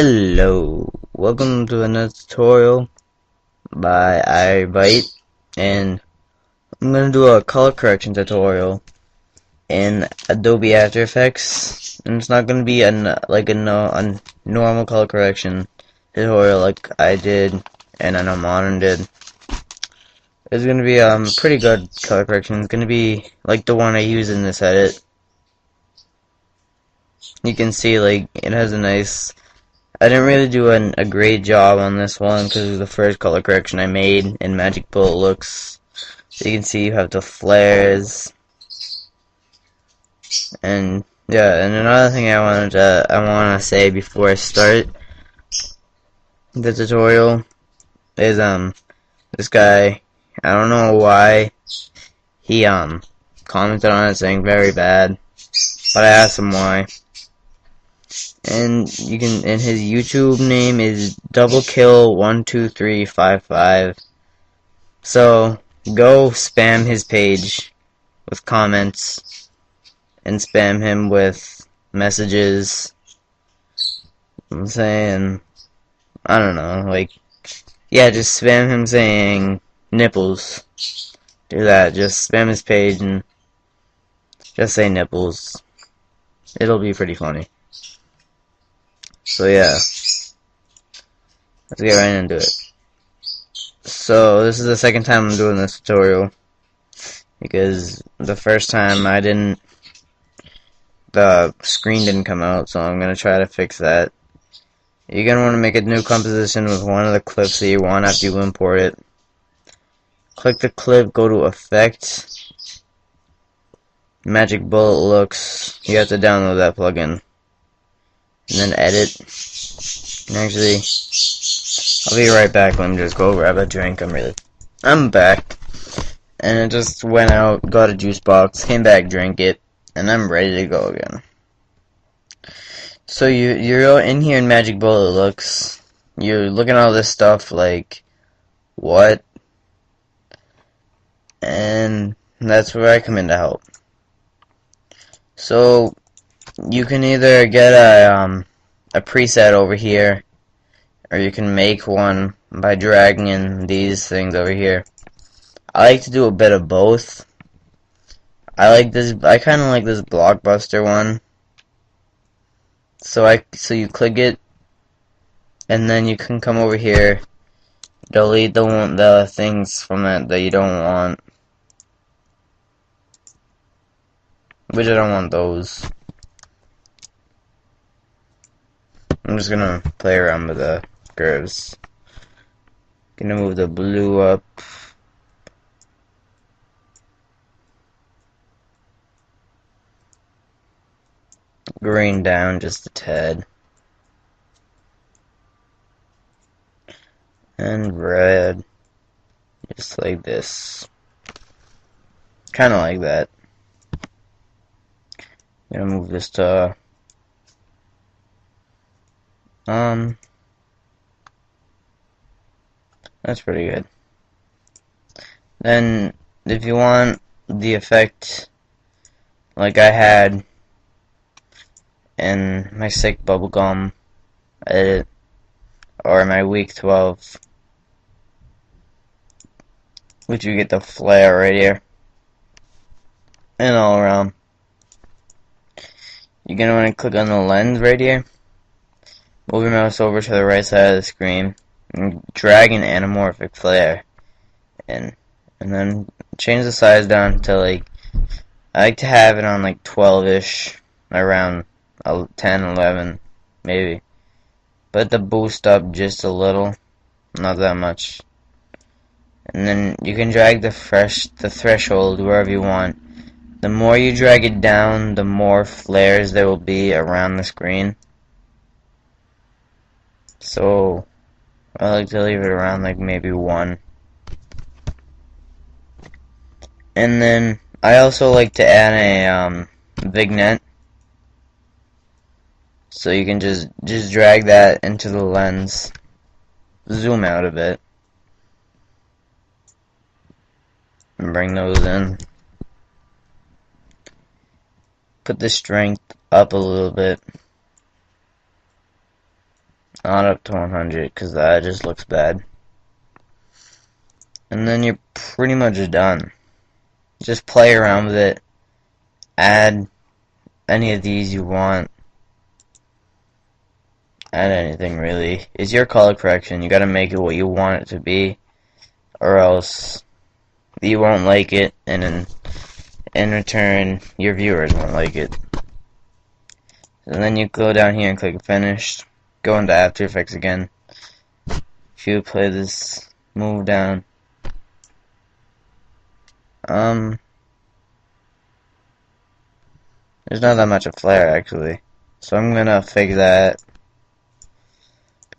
Hello, welcome to another tutorial by iiBiTe, and I'm gonna do a color correction tutorial in Adobe After Effects, and it's not gonna be a normal color correction tutorial like I did and I know Modern did. It's gonna be pretty good color correction. It's gonna be like the one I use in this edit. You can see like it has a nice. I didn't really do a great job on this one because it was the first color correction I made in Magic Bullet looks. So you can see you have the flares, and yeah. And another thing I want to say before I start the tutorial is this guy. I don't know why he commented on it saying very bad, but I asked him why. And you can, and his YouTube name is doublekill12355. So go spam his page with comments and spam him with messages. I'm saying, I don't know, like, yeah, just spam him saying nipples. Do that. Just spam his page and just say nipples. It'll be pretty funny. So yeah, let's get right into it. So this is the second time I'm doing this tutorial, because the first time the screen didn't come out, so I'm going to try to fix that. You're going to want to make a new composition with one of the clips that you want after you import it. Click the clip, go to Effect, Magic Bullet Looks. You have to download that plugin. And then edit. And actually, I'll be right back. Let me just go grab a drink. I'm back. And it just went out, got a juice box, came back, drank it, and I'm ready to go again. So you're in here in Magic Bullet Looks. You're looking at all this stuff like, what? And that's where I come in to help. So you can either get a preset over here, or you can make one by dragging in these things over here. I like to do a bit of both. I kind of like this Blockbuster one. So you click it, and then you can come over here, delete the things from it that you don't want, which I don't want those. I'm just gonna play around with the curves. Gonna move the blue up. Green down just a tad. And red. Just like this. Kinda like that. Gonna move this to that's pretty good. Then, if you want the effect like I had in my sick bubblegum edit, or my week 12, which you get the flare right here, and all around, you're going to want to click on the lens right here. Move your mouse over to the right side of the screen and drag an anamorphic flare in, and then change the size down to I like to have it on 12-ish, around 10, 11 maybe. Put the boost up just a little, not that much. And then you can drag the threshold wherever you want. The more you drag it down, the more flares there will be around the screen. So I like to leave it around maybe 1. And then I also like to add a vignette. So you can just drag that into the lens. Zoom out a bit. And bring those in. Put the strength up a little bit. Not up to 100, because that just looks bad. And then you're pretty much done. Just play around with it. Add any of these you want. Add anything, really. It's your color correction. You gotta make it what you want it to be, or else you won't like it, and in return, your viewers won't like it. And then you go down here and click Finished. Go into After Effects again. If you play this, move down. There's not that much of flare, actually. So I'm gonna fix that.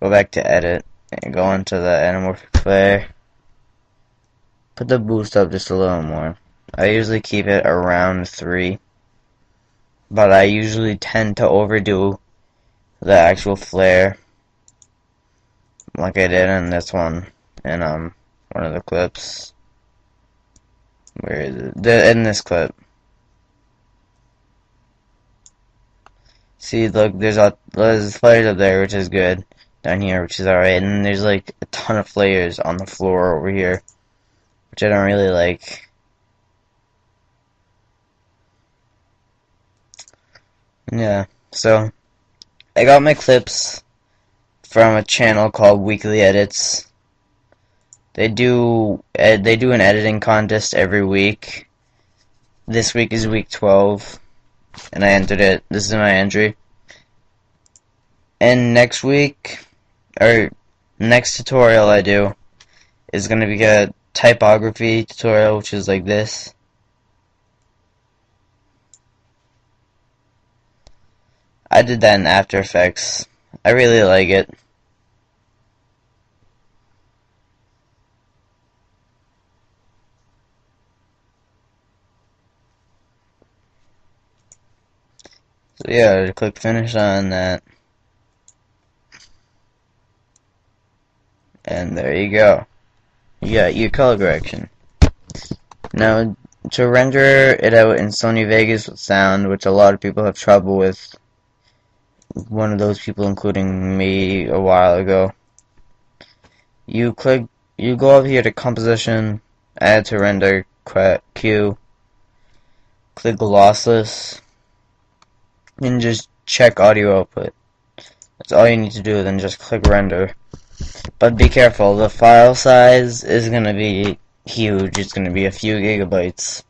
Go back to Edit, and go into the anamorphic flare. Put the boost up just a little more. I usually keep it around 3. But I usually tend to overdo the actual flare. Like I did in this one. In one of the clips. Where is it? In this clip. See, look, there's flares up there, which is good. Down here, which is alright. And there's like a ton of flares on the floor over here, which I don't really like. Yeah, so I got my clips from a channel called Weekly Edits. They do an editing contest every week. This week is week 12, and I entered it. This is my entry. And next week, or next tutorial I do, is going to be a typography tutorial, which is like this. I did that in After Effects. I really like it. So yeah, click Finish on that. And there you go. You got your color correction. Now, to render it out in Sony Vegas with sound, which a lot of people have trouble with, one of those people including me a while ago, you go over here to Composition, Add to Render, Q, click Lossless, and just check audio output. That's all you need to do, then just click Render. But be careful, the file size is going to be huge. It's going to be a few gigabytes.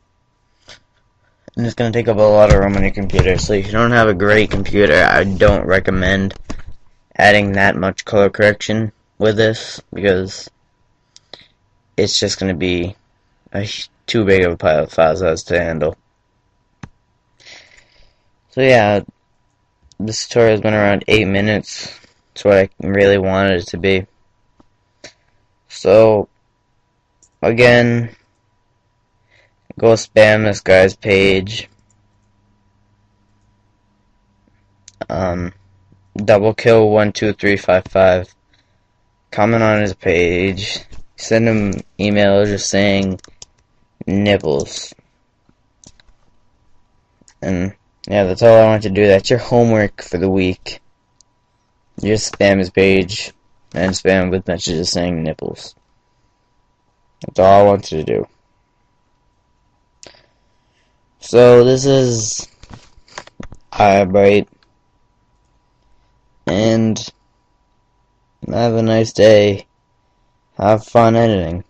And it's going to take up a lot of room on your computer. So if you don't have a great computer, I don't recommend adding that much color correction with this, because it's just going to be too big of a file size to handle. So yeah, this tutorial has been around 8 minutes. That's what I really wanted it to be. So, again, go spam this guy's page. DoubleKill12355. Comment on his page. Send him email just saying nipples. And yeah, that's all I want to do. That's your homework for the week. You just spam his page and spam with messages saying nipples. That's all I want you to do. So this is iiBiTe, and have a nice day. Have fun editing.